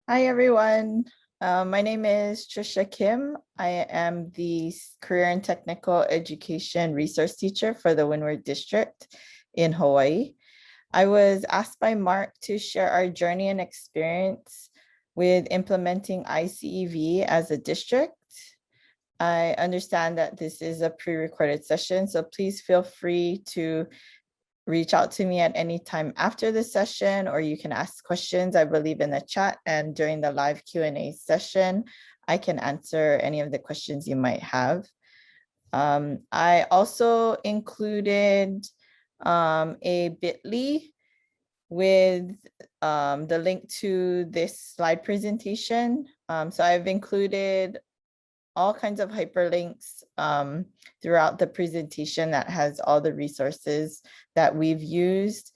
Hi, everyone. My name is Trisha Kim. I am the Career and Technical Education Resource Teacher for the Windward District in Hawaii. I was asked by Mark to share our journey and experience with implementing iCEV as a district. I understand that this is a pre-recorded session, so please feel free to reach out to me at any time after the session, or you can ask questions, I believe, in the chat, and during the live Q&A session, I can answer any of the questions you might have. I also included a bit.ly with the link to this slide presentation. So I've included all kinds of hyperlinks throughout the presentation that has all the resources that we've used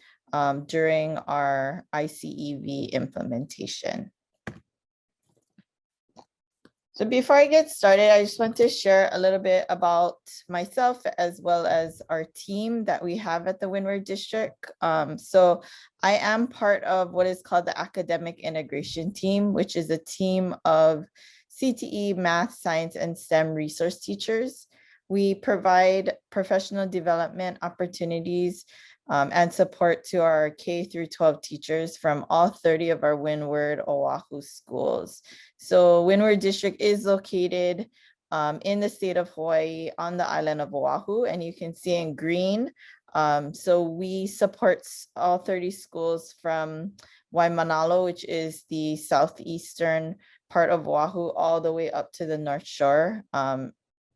during our iCEV implementation. So before I get started, I just want to share a little bit about myself as well as our team that we have at the Windward District. So I am part of what is called the Academic Integration Team, which is a team of CTE, math, science, and STEM resource teachers. We provide professional development opportunities and support to our K through 12 teachers from all 30 of our Windward Oahu schools. So Windward District is located in the state of Hawaii on the island of Oahu, and you can see in green. So we support all 30 schools from Waimanalo, which is the southeastern part of Oahu, all the way up to the North Shore,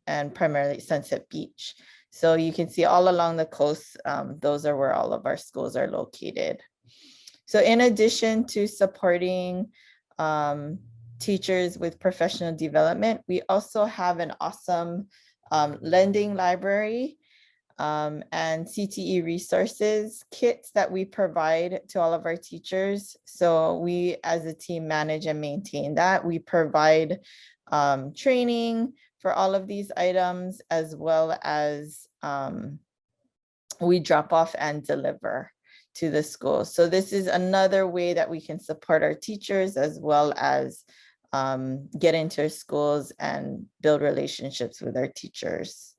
and primarily Sunset Beach. So you can see all along the coast, those are where all of our schools are located. So in addition to supporting teachers with professional development, we also have an awesome lending library and CTE resources kits that we provide to all of our teachers. So we as a team manage and maintain that. We provide training for all of these items, as well as we drop off and deliver to the school. So this is another way that we can support our teachers, as well as get into schools and build relationships with our teachers.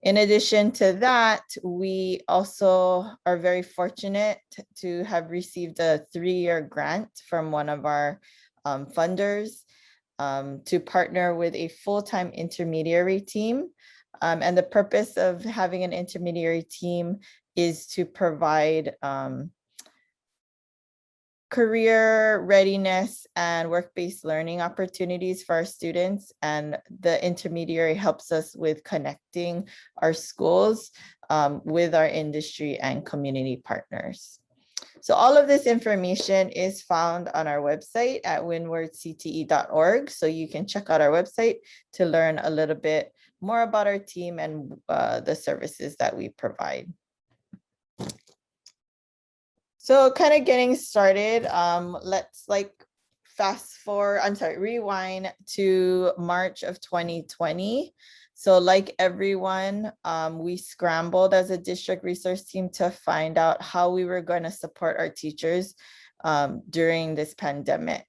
In addition to that, we also are very fortunate to have received a 3-year grant from one of our funders to partner with a full-time intermediary team. And the purpose of having an intermediary team is to provide career readiness and work-based learning opportunities for our students. And the intermediary helps us with connecting our schools with our industry and community partners. So all of this information is found on our website at windwardcte.org. So you can check out our website to learn a little bit more about our team and the services that we provide. So kind of getting started, let's rewind to March of 2020. So like everyone, we scrambled as a district resource team to find out how we were going to support our teachers during this pandemic.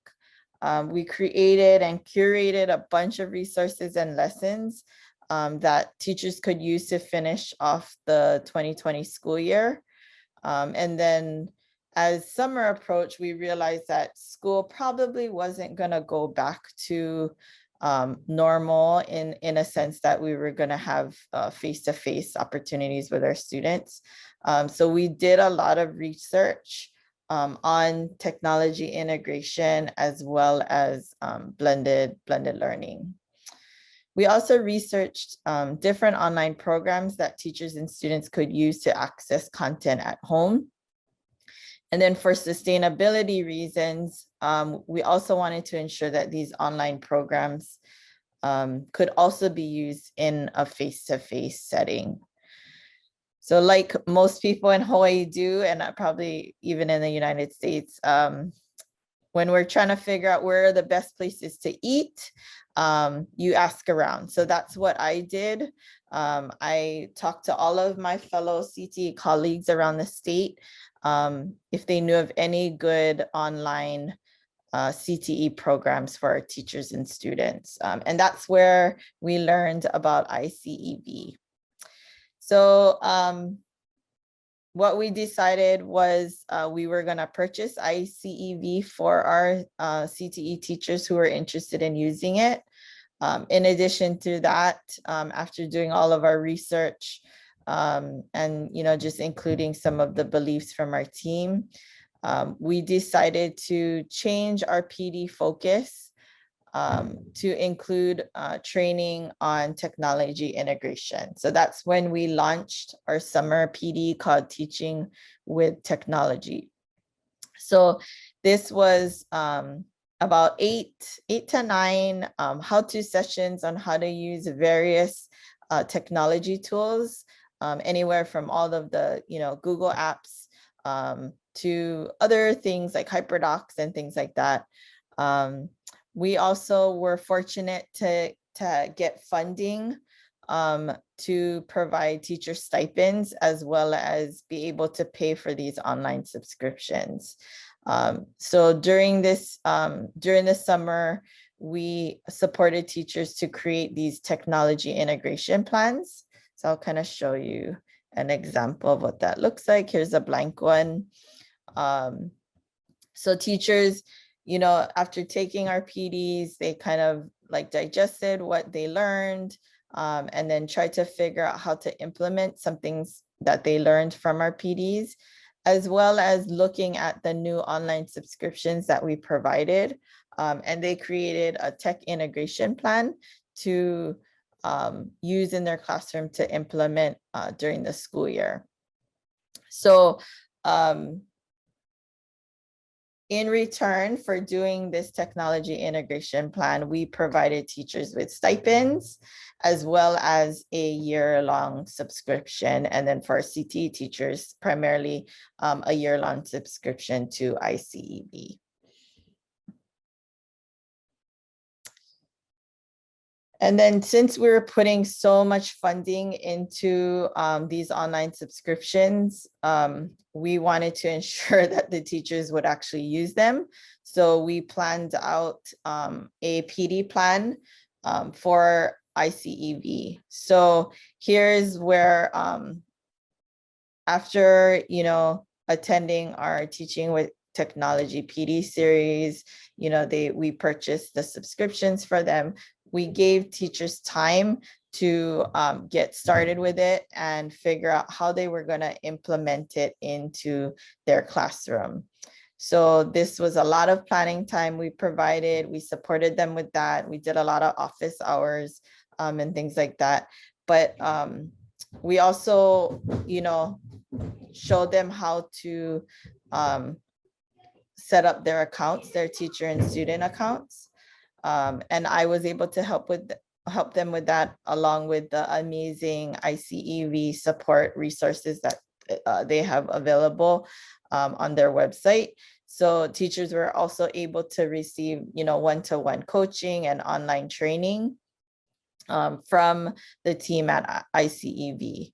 We created and curated a bunch of resources and lessons that teachers could use to finish off the 2020 school year. And then as summer approached, we realized that school probably wasn't going to go back to normal in a sense that we were going to have face-to-face opportunities with our students. So we did a lot of research on technology integration, as well as blended learning. We also researched different online programs that teachers and students could use to access content at home. And then for sustainability reasons, we also wanted to ensure that these online programs could also be used in a face-to-face setting. So like most people in Hawaii do, and probably even in the United States, when we're trying to figure out where are the best places to eat, you ask around. So that's what I did. I talked to all of my fellow CTE colleagues around the state if they knew of any good online CTE programs for our teachers and students. And that's where we learned about iCEV. So what we decided was we were going to purchase iCEV for our CTE teachers who were interested in using it. In addition to that, after doing all of our research and just including some of the beliefs from our team, we decided to change our PD focus to include training on technology integration. So that's when we launched our summer PD called Teaching with Technology. So this was about eight to nine how-to sessions on how to use various technology tools, anywhere from all of the Google apps to other things like HyperDocs and things like that. We also were fortunate to get funding to provide teacher stipends, as well as be able to pay for these online subscriptions. So during the summer, we supported teachers to create these technology integration plans. So I'll kind of show you an example of what that looks like. Here's a blank one. So teachers, after taking our PDs, they kind of like digested what they learned, and then tried to figure out how to implement some things that they learned from our PDs, as well as looking at the new online subscriptions that we provided. And they created a tech integration plan to use in their classroom to implement during the school year. So in return for doing this technology integration plan, we provided teachers with stipends, as well as a year-long subscription. And then for CTE teachers, primarily a year-long subscription to iCEV. And then since we were putting so much funding into these online subscriptions, we wanted to ensure that the teachers would actually use them. So we planned out a PD plan for iCEV. So here's where after attending our Teaching with Technology PD series, we purchased the subscriptions for them. We gave teachers time to get started with it and figure out how they were going to implement it into their classroom. So this was a lot of planning time we provided. We supported them with that. We did a lot of office hours and things like that. But we also, showed them how to set up their accounts, their teacher and student accounts. And I was able to help them with that, along with the amazing iCEV support resources that they have available on their website. So teachers were also able to receive, one-to-one coaching and online training from the team at iCEV.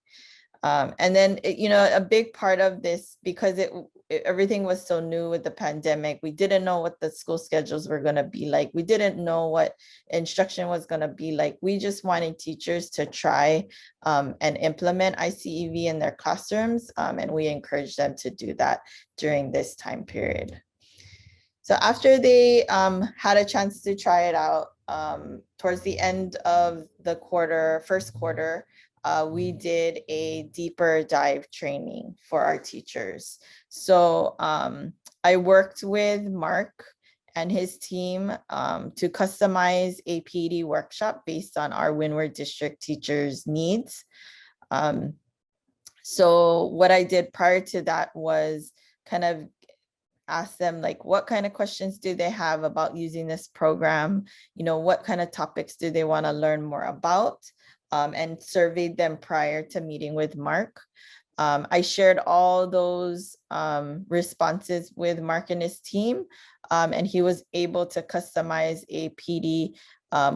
And then, a big part of this, because everything was so new with the pandemic, we didn't know what the school schedules were going to be like. We didn't know what instruction was going to be like. We just wanted teachers to try and implement iCEV in their classrooms. And we encouraged them to do that during this time period. So after they had a chance to try it out, towards the end of the first quarter, we did a deeper dive training for our teachers. So I worked with Mark and his team to customize a PD workshop based on our Windward District teachers' needs. So what I did prior to that was kind of ask them, like, what kind of questions do they have about using this program? What kind of topics do they want to learn more about? And surveyed them prior to meeting with Mark. I shared all those responses with Mark and his team, and he was able to customize a PD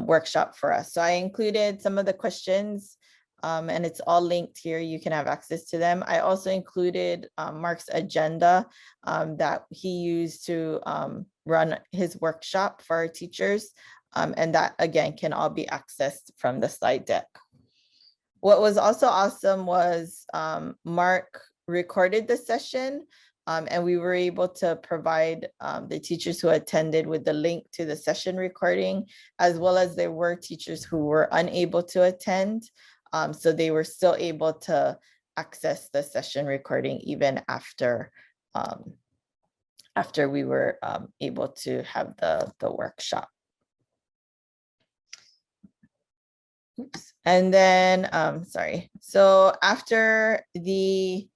workshop for us. So I included some of the questions and it's all linked here. You can have access to them. I also included Mark's agenda that he used to run his workshop for our teachers. And that, again, can all be accessed from the slide deck. What was also awesome was Mark recorded the session, and we were able to provide the teachers who attended with the link to the session recording, as well as there were teachers who were unable to attend. So they were still able to access the session recording even after we were able to have the workshop. Oops. And then, sorry. So after the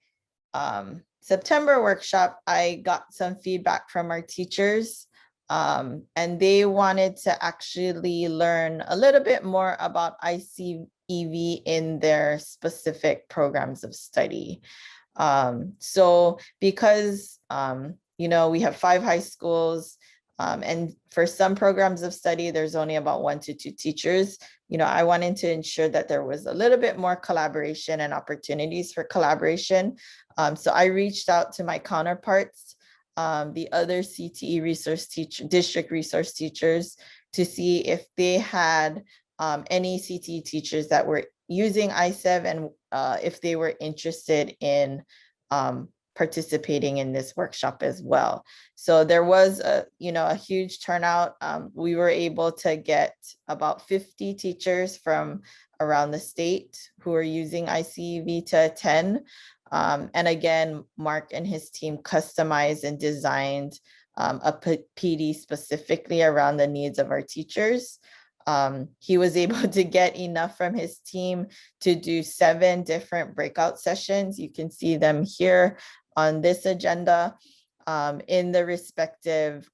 September workshop, I got some feedback from our teachers, and they wanted to actually learn a little bit more about iCEV in their specific programs of study. So because, you know, we have 5 high schools, and for some programs of study, there's only about 1 to 2 teachers. You know, I wanted to ensure that there was a little bit more collaboration and opportunities for collaboration. So I reached out to my counterparts, the other CTE district resource teachers, to see if they had any CTE teachers that were using iCEV, and if they were interested in participating in this workshop as well. So there was a huge turnout. We were able to get about 50 teachers from around the state who are using iCEV to attend. And again, Mark and his team customized and designed a PD specifically around the needs of our teachers. He was able to get enough from his team to do 7 different breakout sessions. You can see them here on this agenda in the respective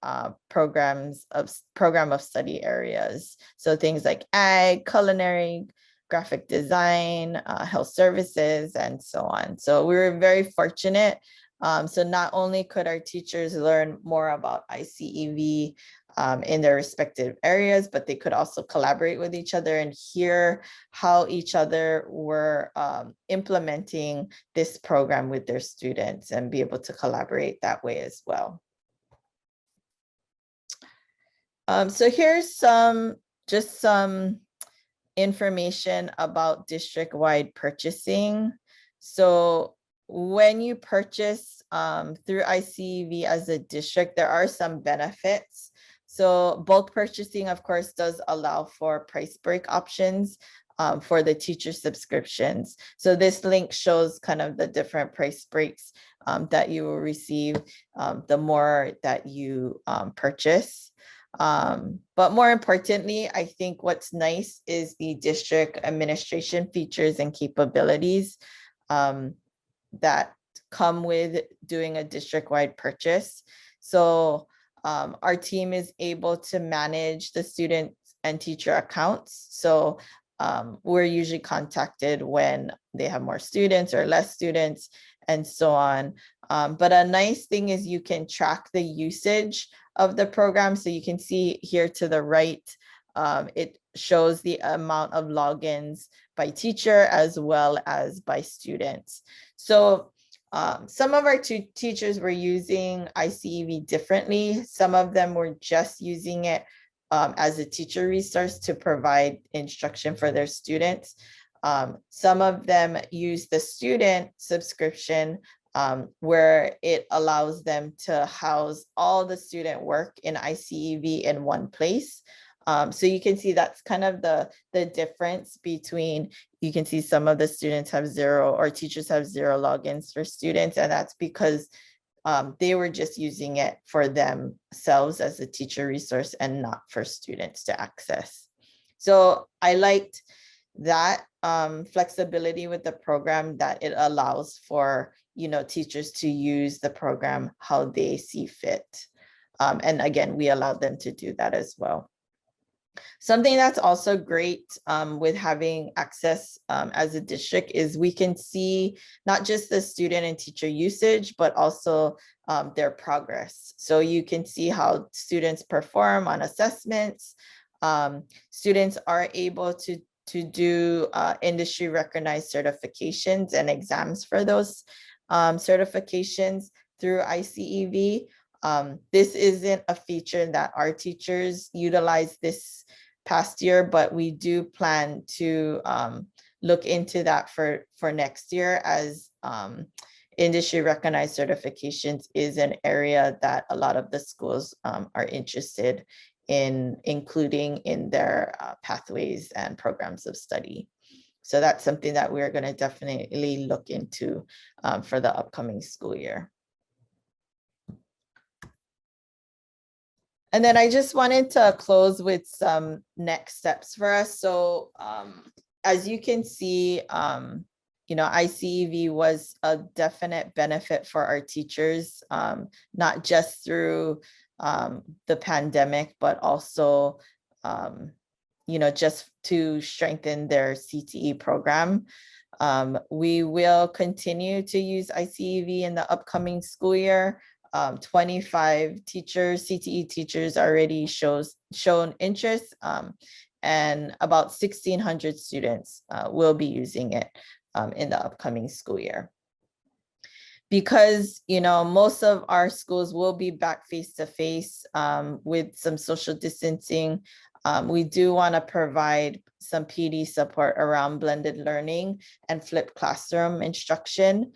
program of study areas. So things like ag, culinary, graphic design, health services, and so on. So we were very fortunate. So not only could our teachers learn more about iCEV in their respective areas, but they could also collaborate with each other and hear how each other were implementing this program with their students and be able to collaborate that way as well. So here's some information about district-wide purchasing. So when you purchase through iCEV as a district, there are some benefits. So bulk purchasing, of course, does allow for price break options for the teacher subscriptions. So this link shows kind of the different price breaks that you will receive the more that you purchase. But more importantly, I think what's nice is the district administration features and capabilities that come with doing a district-wide purchase. So our team is able to manage the student and teacher accounts. So we're usually contacted when they have more students or less students and so on. But a nice thing is you can track the usage of the program. So you can see here to the right, it shows the amount of logins by teacher as well as by students. So some of our teachers were using iCEV differently. Some of them were just using it as a teacher resource to provide instruction for their students. Some of them use the student subscription where it allows them to house all the student work in iCEV in one place. So you can see that's kind of the difference between, you can see some of the students have 0 or teachers have 0 logins for students, and that's because they were just using it for themselves as a teacher resource and not for students to access. So I liked that flexibility with the program, that it allows for teachers to use the program how they see fit. And again, we allowed them to do that as well. Something that's also great with having access as a district is we can see not just the student and teacher usage, but also their progress. So you can see how students perform on assessments. Students are able to to do industry recognized certifications and exams for those certifications through iCEV. This isn't a feature that our teachers utilize this past year, but we do plan to look into that for next year, as industry recognized certifications is an area that a lot of the schools are interested in including in their pathways and programs of study. So that's something that we're going to definitely look into for the upcoming school year. And then I just wanted to close with some next steps for us. So as you can see, you know, iCEV was a definite benefit for our teachers, not just through the pandemic, but also, you know, just to strengthen their CTE program. We will continue to use iCEV in the upcoming school year. 25 teachers, CTE teachers already shown interest, and about 1,600 students will be using it in the upcoming school year. Because, you know, most of our schools will be back face-to-face with some social distancing, we do want to provide some PD support around blended learning and flipped classroom instruction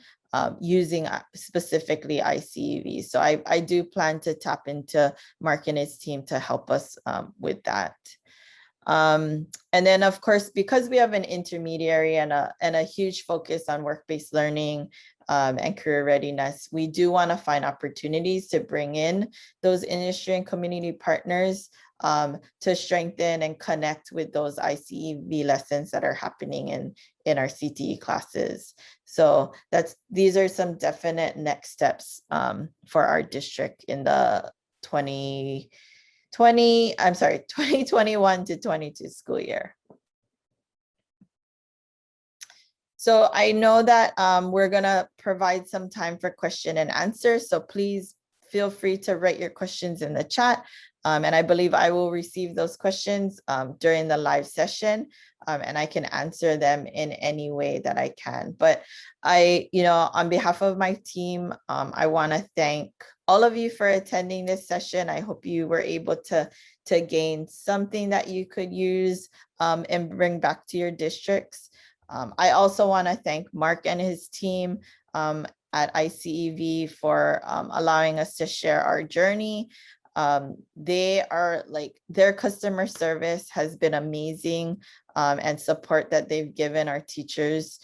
using specifically iCEV. So I do plan to tap into Mark and his team to help us with that. And then, of course, because we have an intermediary and a huge focus on work-based learning and career readiness, we do want to find opportunities to bring in those industry and community partners to strengthen and connect with those iCEV lessons that are happening in our CTE classes. So these are some definite next steps for our district in the 2021 to 22 school year. So I know that we're gonna provide some time for question and answer. So please feel free to write your questions in the chat. And I believe I will receive those questions during the live session, and I can answer them in any way that I can. But you know, on behalf of my team, I want to thank all of you for attending this session. I hope you were able to gain something that you could use and bring back to your districts. I also want to thank Mark and his team at iCEV for allowing us to share our journey. Their customer service has been amazing, and support that they've given our teachers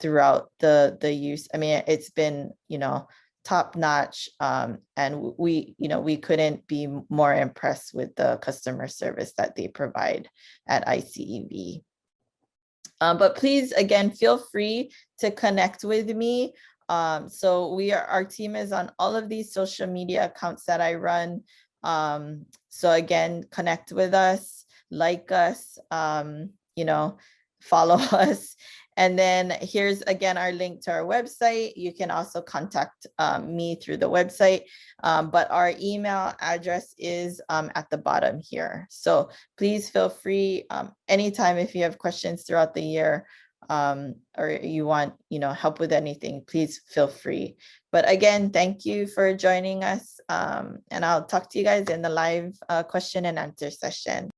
throughout the use. I mean, it's been, you know, top notch, and we couldn't be more impressed with the customer service that they provide at iCEV. But please, again, feel free to connect with me. So our team is on all of these social media accounts that I run. So again, connect with us, like us, you know, follow us. And then here's again our link to our website. You can also contact me through the website, but our email address is at the bottom here. So please feel free anytime if you have questions throughout the year, or you want, you know, help with anything, please feel free. But again, thank you for joining us, and I'll talk to you guys in the live question and answer session.